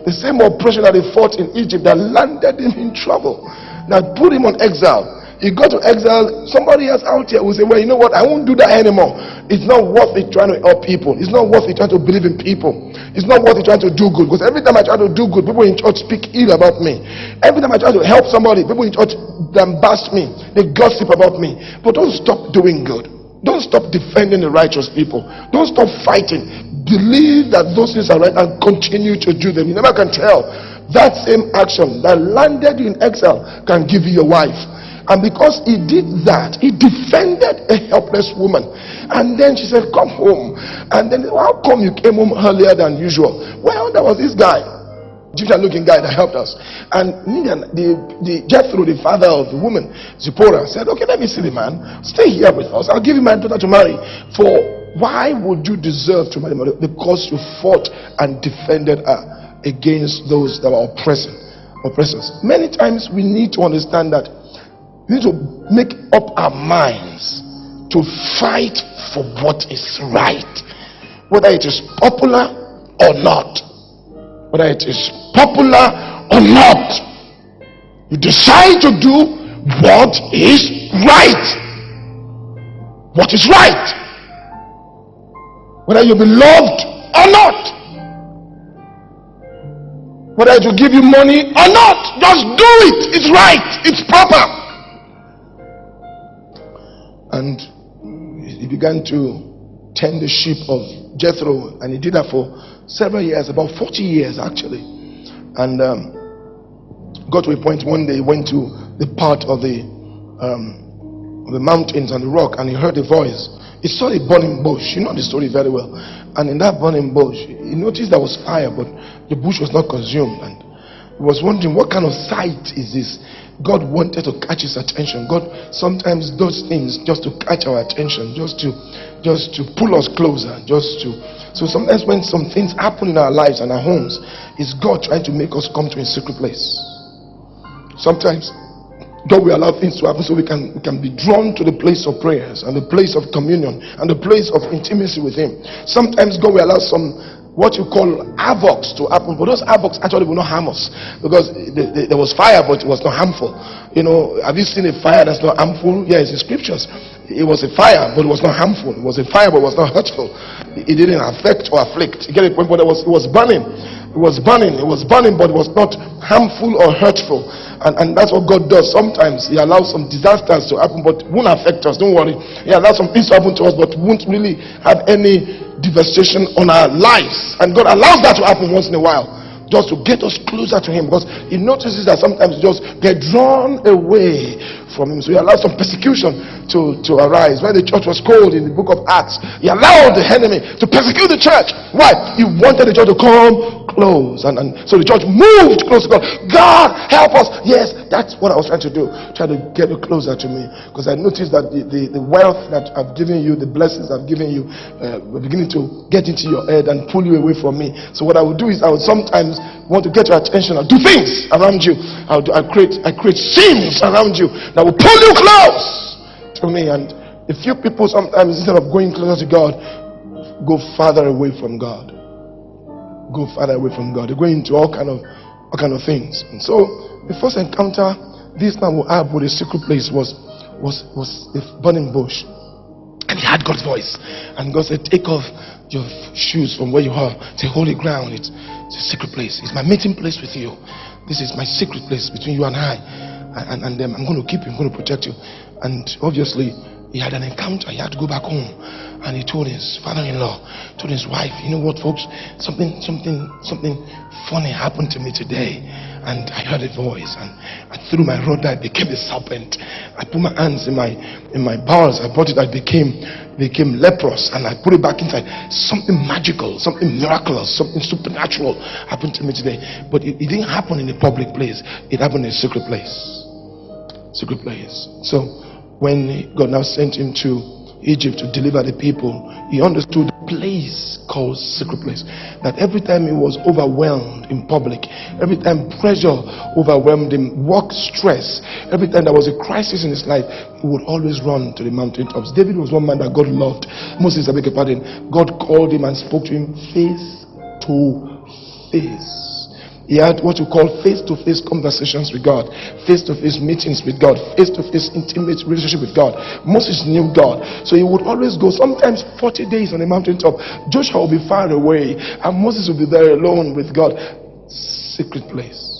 The same oppression that they fought in Egypt that landed him in trouble, that put him on exile. He got to exile. Somebody else out here will say, well, you know what, I won't do that anymore. It's not worth it trying to help people. It's not worth it trying to believe in people. It's not worth it trying to do good. Because every time I try to do good, people in church speak ill about me. Every time I try to help somebody, people in church lambast me. They gossip about me. But don't stop doing good. Don't stop defending the righteous people. Don't stop fighting. Believe that those things are right and continue to do them. You never can tell. That same action that landed you in exile can give you your wife. And because he did that, he defended a helpless woman. And then she said, come home. And then, how come you came home earlier than usual? Well, there was this guy, Egyptian looking guy that helped us. And the Jethro, the father of the woman, Zipporah, said, okay, let me see the man. Stay here with us. I'll give you my daughter to marry. For why would you deserve to marry? Because you fought and defended her against those that were oppressors. Many times we need to understand that we need to make up our minds to fight for what is right, whether it is popular or not. Whether it is popular or not, you decide to do what is right. What is right, whether you be loved or not, whether it will give you money or not, just do it. It's right, it's proper. And he began to tend the sheep of Jethro, and he did that for several years, about 40 years actually. And got to a point one day he went to the part of the mountains and the rock, and he heard a voice. He saw a burning bush. You know the story very well. And in that burning bush, he noticed there was fire, but the bush was not consumed. And he was wondering, what kind of sight is this? God wanted to catch his attention. God sometimes does things just to catch our attention, just to pull us closer, so sometimes when some things happen in our lives and our homes, it's God trying to make us come to a secret place. Sometimes God will allow things to happen so we can be drawn to the place of prayers and the place of communion and the place of intimacy with him. Sometimes God will allow some what you call havocs to happen, but those havocs actually will not harm us, because there was fire but it was not harmful. You know, have you seen a fire that's not harmful? Yeah, it's in scriptures. It was a fire but it was not harmful. It was a fire but it was not hurtful. It didn't affect or afflict. You get a point? But it was burning. It was burning but it was not harmful or hurtful. And that's what God does. Sometimes he allows some disasters to happen but won't affect us. Don't worry. He allows some things to happen to us but won't really have any devastation on our lives. And God allows that to happen once in a while, just to get us closer to him, because he notices that sometimes we just get drawn away from him. So he allowed some persecution to arise. When the church was cold in the book of Acts, he allowed the enemy to persecute the church. Why? He wanted the church to come close, and so the church moved close to God. God help us. Yes, that's what I was trying to do, try to get you closer to me, because I noticed that the wealth that I've given you, the blessings I've given you, were beginning to get into your head and pull you away from me. So what I would do is I would sometimes want to get your attention. I'll do things around you. I create scenes around you that will pull you close to me. And a few people sometimes, instead of going closer to God, go farther away from God. Go farther away from God. They go into all kind of things. And so the first encounter this man will have with a secret place was a burning bush. And he had God's voice. And God said, take off your shoes from where you are. It's a holy ground. It's a secret place. It's my meeting place with you. This is my secret place between you and I. And I'm going to keep you. I'm going to protect you. And obviously, he had an encounter. He had to go back home. And he told his father-in-law, told his wife, you know what, folks? Something funny happened to me today. And I heard a voice, and I threw my rod, I became a serpent. I put my hands in my bowels, I brought it, I became leprous, and I put it back inside. Something magical, something miraculous, something supernatural happened to me today. But it didn't happen in a public place. It happened in a secret place. Secret place. So when God now sent him to Egypt to deliver the people, he understood the place called secret place. That every time he was overwhelmed in public, every time pressure overwhelmed him, work stress, every time there was a crisis in his life, he would always run to the mountaintops. David was one man that God loved. Moses, I beg your pardon, God called him and spoke to him face to face. He had what you call face-to-face conversations with God, face-to-face meetings with God, face-to-face intimate relationship with God. Moses knew God, so he would always go, sometimes 40 days on the mountaintop. Joshua will be far away, and Moses will be there alone with God. Secret place.